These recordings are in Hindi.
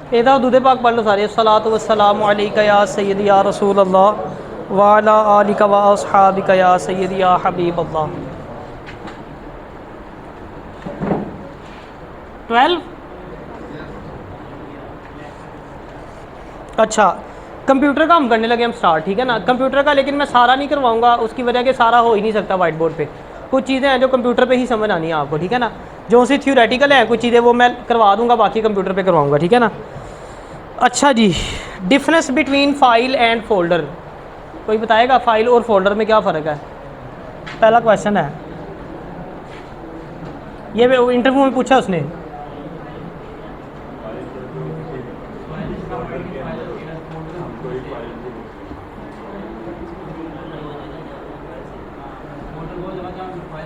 एदा दूधे पाक पढ़ लो सारे। अस्सलातु वस्सलामु अलैका या सय्यदी या रसूल अल्लाह व अला आलिका व अस्हाबिका या सय्यदी या हबीब अल्लाह। 12। अच्छा, कंप्यूटर का हम करने लगे हम स्टार्ट, ठीक है ना। कंप्यूटर का लेकिन मैं सारा नहीं करवाऊंगा, उसकी वजह के सारा हो ही नहीं सकता वाइट बोर्ड पे। कुछ चीज़ें हैं जो कंप्यूटर पे ही समझ आनी है आपको, ठीक है ना। जो सी थ्योरेटिकल है कुछ चीज़ें वो मैं करवा दूंगा, बाकी कंप्यूटर पे करवाऊंगा, ठीक है ना। अच्छा जी, difference between file and folder, कोई बताएगा फ़ाइल और फोल्डर में क्या फ़र्क है? पहला क्वेश्चन है ये इंटरव्यू में पूछा उसने।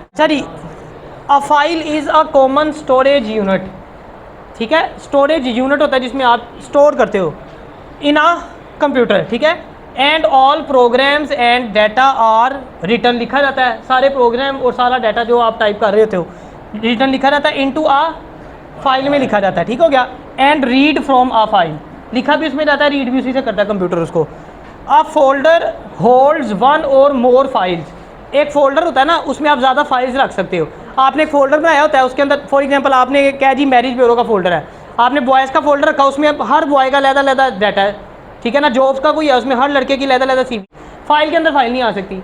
अच्छा जी, a file is a common storage unit, ठीक है। स्टोरेज यूनिट होता है जिसमें आप स्टोर करते हो इन अ कंप्यूटर, ठीक है। And all programs and data are written, लिखा जाता है सारे प्रोग्राम और सारा डाटा जो आप टाइप कर रहे होते हो रिटर्न लिखा जाता है, इनटू अ फाइल में लिखा जाता है, ठीक हो गया। And read from a file, लिखा भी उसमें जाता है, रीड भी उसी से करता है कंप्यूटर उसको। अ फोल्डर होल्ड्स वन और मोर फाइल्स, एक फोल्डर होता है ना उसमें आप ज़्यादा फाइल्स रख सकते हो। आपने एक फोल्डर बनाया होता है उसके अंदर, फॉर एग्जांपल आपने क्या जी मैरिज ब्यूरो का फोल्डर है, आपने बॉयज़ का फोल्डर रखा, उसमें हर बॉय का अलग-अलग डाटा है, ठीक है ना। जॉब्स का कोई है उसमें हर लड़के की अलग-अलग सीवी। फाइल के अंदर फाइल नहीं आ सकती।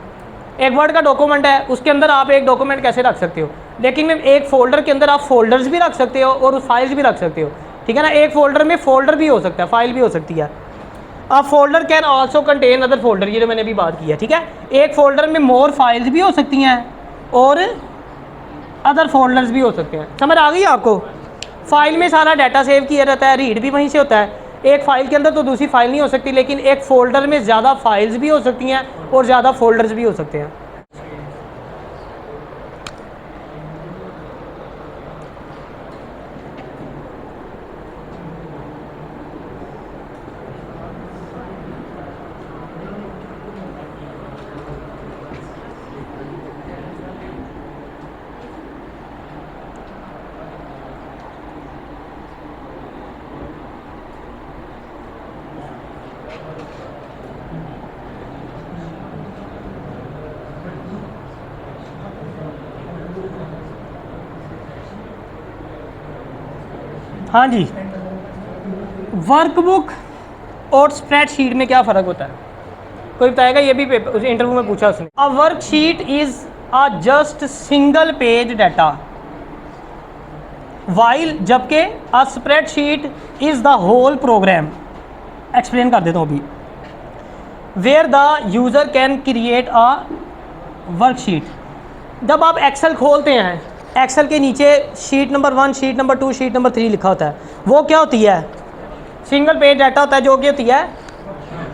एक वर्ड का डॉक्यूमेंट है उसके अंदर आप एक डॉक्यूमेंट कैसे रख सकते हो, लेकिन एक फोल्डर के अंदर आप फोल्डर्स भी रख सकते हो और फाइल्स भी रख सकते हो, ठीक है ना। एक फोल्डर में फोल्डर भी हो सकता है, फाइल भी हो सकती है। अब folder can also contain other folder, ये जो मैंने अभी बात की है, ठीक है। एक फोल्डर में मोर फाइल्स भी हो सकती हैं और अदर फोल्डर्स भी हो सकते हैं। समझ आ गई आपको? फाइल में सारा डाटा सेव किया रहता है, रीड भी वहीं से होता है। एक फ़ाइल के अंदर तो दूसरी फाइल नहीं हो सकती, लेकिन एक फ़ोल्डर में ज़्यादा फाइल्स भी हो सकती हैं और ज़्यादा फोल्डर्स भी हो सकते हैं। हाँ जी, वर्कबुक और स्प्रेडशीट में क्या फ़र्क होता है? कोई बताएगा? ये भी पेपर इंटरव्यू में पूछा उसने। A worksheet is a just single page data, while जबकि a spreadsheet is the whole program. Explain कर देता हूँ अभी। Where the user can create a worksheet, जब आप एक्सेल खोलते हैं, एक्सेल के नीचे sheet number 1, sheet number 2, sheet number 3 लिखा होता है, वो क्या होती है? सिंगल पेज डाटा होता है, जो कि होती है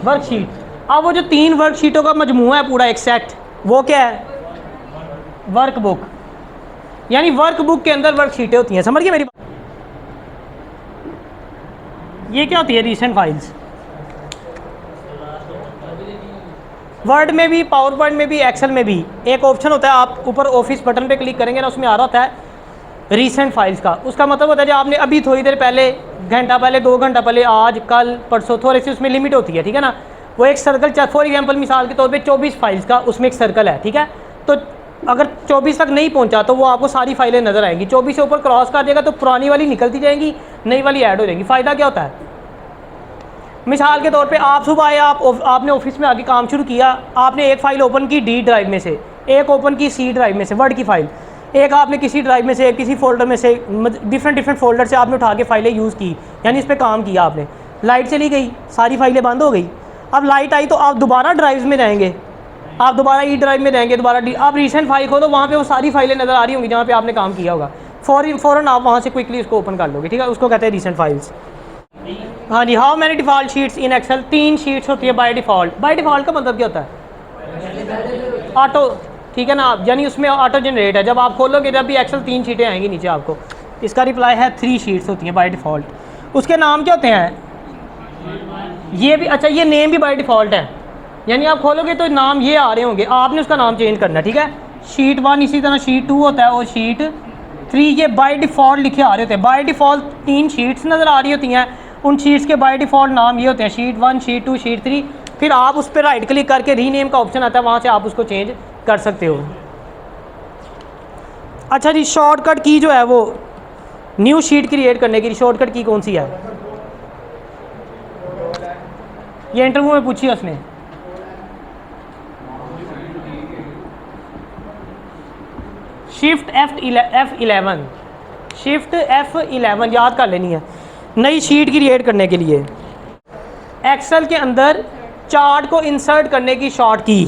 वर्कशीट। अब वो जो 3 वर्कशीटों का मजमूआ है पूरा एक सेट, वो क्या है? वर्कबुक। यानी वर्कबुक के अंदर वर्कशीटें होती हैं। समझ गए मेरी बात? ये क्या होती है? Recent files. वर्ड में भी, पावर पॉइंट में भी, एक्सेल में भी एक ऑप्शन होता है, आप ऊपर ऑफिस बटन पे क्लिक करेंगे ना, उसमें आ रहा होता है रीसेंट फाइल्स का। उसका मतलब होता है जो आपने अभी थोड़ी देर पहले, घंटा पहले, 2 घंटा पहले, आज, कल, परसों, थोड़ी सी उसमें लिमिट होती है, ठीक है ना। वो एक सर्कल, फॉर एग्जांपल मिसाल के तौर पे 24 फाइल्स का उसमें एक सर्कल है, ठीक है। तो अगर 24 तक नहीं पहुंचा तो वो आपको सारी फाइलें नज़र आएंगी। 24 से ऊपर क्रॉस कर देगा तो पुरानी वाली निकलती जाएंगी, नई वाली ऐड हो जाएगी। फ़ायदा क्या होता है? मिसाल के तौर पे आप सुबह आए, आपने ऑफिस में आके काम शुरू किया, आपने एक फ़ाइल ओपन की डी ड्राइव में से, एक ओपन की सी ड्राइव में से, वर्ड की फ़ाइल, एक आपने किसी ड्राइव में से, किसी फोल्डर में से, डिफरेंट फोल्डर से आपने उठा के फाइलें यूज़ की, यानी इस पर काम किया आपने। लाइट चली गई, सारी फाइलें बंद हो गई। अब लाइट आई तो आप दोबारा ड्राइव में जाएंगे, आप दोबारा ई ड्राइव में जाएंगे, दोबारा आप रीसेंट फाइल खोलो, वहाँ पे वो सारी फाइलें नज़र आ रही होंगी जहाँ पे आपने काम किया होगा। फ़ौरन आप वहाँ से क्विकली उसको ओपन कर लोगे, ठीक है। उसको कहते हैं रीसेंट फाइल्स। हाँ जी, how many default sheets in Excel? 3 sheets होती है बाय डिफ़ॉल्ट। बाय डिफ़ॉल्ट का मतलब क्या होता है? ऑटो, ठीक है ना। आप यानी उसमें ऑटो जनरेट है, जब आप खोलोगे जब भी एक्सेल 3 शीटें आएंगी नीचे आपको। इसका रिप्लाई है 3 शीट्स होती हैं बाय डिफ़ॉल्ट। उसके नाम क्या होते हैं? ये भी, अच्छा ये नेम भी बाय डिफ़ॉल्ट है, यानी आप खोलोगे तो नाम ये आ रहे होंगे, आपने उसका नाम चेंज करना है, ठीक है। शीट 1 इसी तरह शीट 2 होता है और शीट 3 ये बाय डिफ़ॉल्ट लिखे आ रहे होते हैं। बाय डिफ़ॉल्ट 3 शीट्स नज़र आ रही होती हैं, उन शीट्स के बाय डिफ़ॉल्ट नाम ये होते हैं, शीट 1, शीट 2, शीट 3। फिर आप उस पर राइट क्लिक करके रीनेम का ऑप्शन आता है, वहाँ से आप उसको चेंज कर सकते हो। अच्छा जी, शॉर्टकट की जो है वो न्यू शीट क्रिएट करने की शॉर्टकट की कौन सी है? ये इंटरव्यू में पूछी उसने। शिफ्ट F11, शिफ्ट F11 याद कर लेनी है नई शीट क्रिएट करने के लिए। एक्सेल के अंदर चार्ट को इंसर्ट करने की शॉर्ट की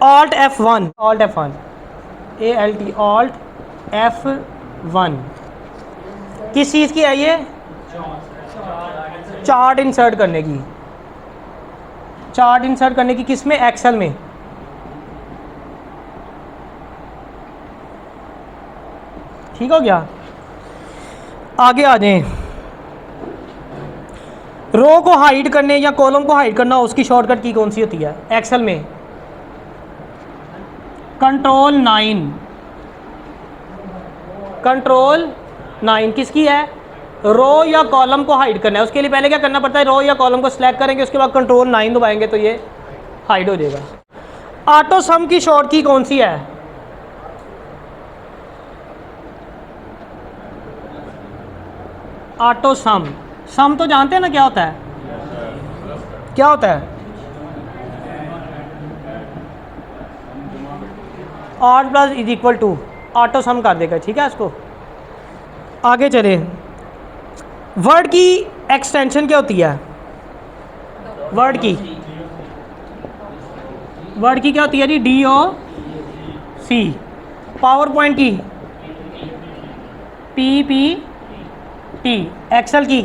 Alt F1, Alt F1, ALT, Alt F1 किस चीज़ की है ये? चार्ट इंसर्ट करने की। चार्ट इंसर्ट करने की किस में? एक्सेल में। ठीक हो गया। आगे आ जाएं। रो को हाइड करने या कॉलम को हाइड करना, उसकी शॉर्टकट की कौन सी होती है एक्सेल में? कंट्रोल 9, कंट्रोल 9 किसकी है? रो या कॉलम को हाइड करना है। उसके लिए पहले क्या करना पड़ता है? रो या कॉलम को सिलेक्ट करेंगे, उसके बाद कंट्रोल 9 दबाएंगे तो ये हाइड हो जाएगा। ऑटो सम की शॉर्ट की कौन सी है? ऑटो सम। सम तो जानते हैं ना क्या होता है? क्या होता है? Alt plus is equal to, auto sum कर देगा। ठीक है, इसको आगे चले। वर्ड की एक्सटेंशन क्या होती है? वर्ड की क्या होती है जी? DOC। पावर पॉइंट की PPT। एक्सेल की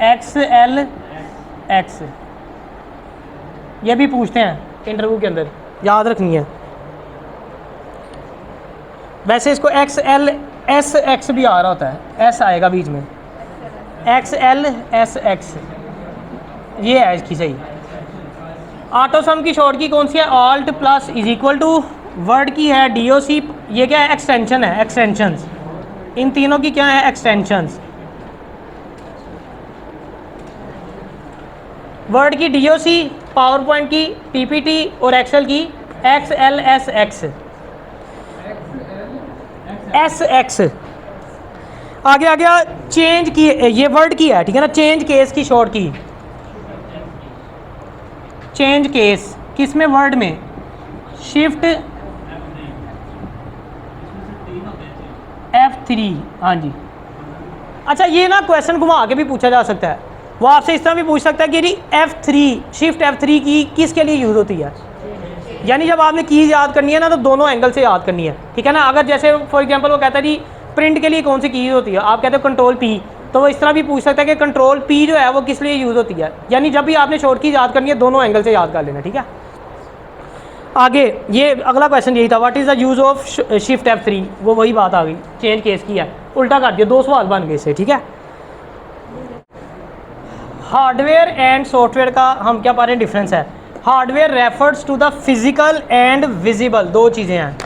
XLX। ये भी पूछते हैं इंटरव्यू के अंदर, याद रखनी है। वैसे इसको XLSX भी आ रहा होता है, S आएगा बीच में, XLSX ये है इसकी सही। ऑटो सम की शॉर्ट की कौन सी है? Alt plus is equal to. Word की है DOC। ये क्या है? एक्सटेंशन है, एक्सटेंशंस। इन तीनों की क्या है? एक्सटेंशंस। वर्ड की DOC, पावर पॉइंट की PPT और एक्सेल की XLSX। SX। आगे आ गया चेंज की, ये वर्ड की है, ठीक है ना। चेंज केस की शॉर्ट की, चेंज केस किस में? वर्ड में। Shift F3। हाँ जी। अच्छा, ये ना क्वेश्चन घुमा के भी पूछा जा सकता है। वो आपसे इस तरह भी पूछ सकता है कि F3, शिफ्ट F3 की किसके लिए यूज़ होती है? यानी जब आपने कीज़ याद करनी है ना, तो दोनों एंगल से याद करनी है, ठीक है ना। अगर जैसे फॉर एग्जांपल वो कहता है जी प्रिंट के लिए कौन सी कीज़ होती है, आप कहते हो कंट्रोल P, तो वो इस तरह भी पूछ सकता है कि कंट्रोल P जो है वो किस लिए यूज़ होती है। यानी जब भी आपने शॉर्ट की याद करनी है, दोनों एंगल से याद कर लेना, ठीक है। आगे ये अगला क्वेश्चन यही था, what is the use of shift F3। वो वही बात आ गई, चेंज केस की है, उल्टा कर दिया, दो सवाल बन गए इससे, ठीक है। हार्डवेयर एंड सॉफ्टवेयर का हम क्या पा रहे हैं? डिफरेंस है। Hardware refers to the physical and visible, दो चीज़ें हैं,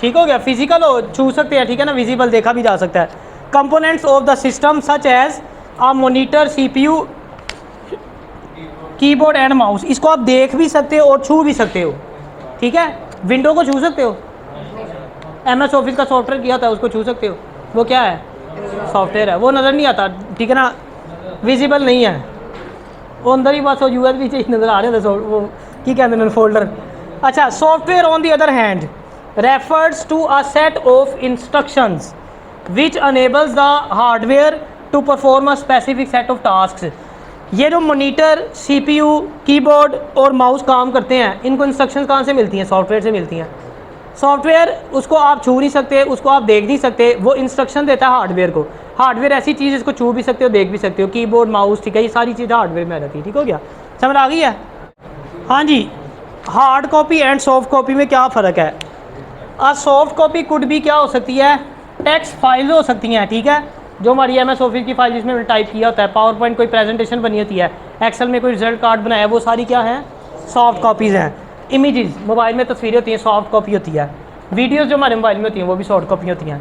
ठीक हो गया। फिजिकल हो छू सकते हैं, ठीक है ना, विजिबल देखा भी जा सकता है। Components of the system such as a monitor, CPU, keyboard and mouse. इसको आप देख भी सकते हो और छू भी सकते हो, ठीक है। विंडो को छू सकते हो, MS ऑफिस का सॉफ्टवेयर किया था उसको छू सकते हो, वो क्या है? सॉफ्टवेयर है, वो नज़र नहीं आता, ठीक है ना, विजिबल नहीं है। वो अंदर ही बस USB से नज़र आ रहे थे, वो की कहते हैं फोल्डर। अच्छा, software on the other hand refers to a set of instructions which enables the hardware to perform a specific set of tasks। ये जो मॉनिटर, CPU, कीबोर्ड और माउस काम करते हैं, इनको इंस्ट्रक्शंस कहाँ से मिलती हैं? सॉफ्टवेयर से मिलती हैं। सॉफ्टवेयर उसको आप छू नहीं सकते, उसको आप देख नहीं सकते, वो इंस्ट्रक्शन देता है हार्डवेयर को। हार्डवेयर ऐसी चीज़, इसको छू भी सकते हो, देख भी सकते हो, कीबोर्ड, माउस, ठीक है, ये सारी चीज़ें हार्डवेयर में आ जाती है, ठीक हो गया, समझ आ गई है? हाँ जी। Hard copy and soft copy में क्या फ़र्क है? सॉफ्ट कॉपी कुड भी क्या हो सकती है? टेक्स्ट फाइल हो सकती हैं, ठीक है, जो हमारी MS ऑफिस की फाइल जिसमें टाइप किया होता है, पावर पॉइंट कोई प्रेजेंटेशन बनी होती है, एक्सेल में कोई रिजल्ट कार्ड बनाया है, वो सारी क्या है? सॉफ्ट कॉपीज़ हैं। इमेजेस, मोबाइल में तस्वीरें होती हैं, सॉफ्ट कॉपी होती है। वीडियोज़ जो हमारे मोबाइल में होती हैं वो भी सॉफ्ट कॉपी होती हैं।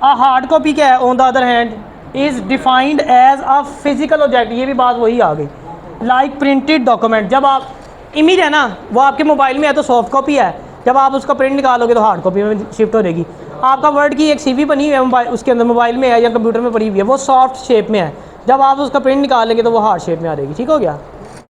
हार्ड कॉपी क्या है, on the other hand is defined as a physical object, ये भी बात वही आ गई, लाइक प्रिंटेड डॉक्यूमेंट। जब आप इमेज है ना वो आपके मोबाइल में है तो सॉफ्ट कॉपी है, जब आप उसका प्रिंट निकालोगे तो हार्ड कॉपी में शिफ्ट हो जाएगी। आपका वर्ड की एक सीवी बनी हुई है मोबाइल, उसके अंदर मोबाइल में है या कंप्यूटर में पड़ी हुई है, वो सॉफ्ट शेप में है, जब आप उसका प्रिंट निकालेंगे तो वो हार्ड शेप में आ जाएगी। ठीक हो गया।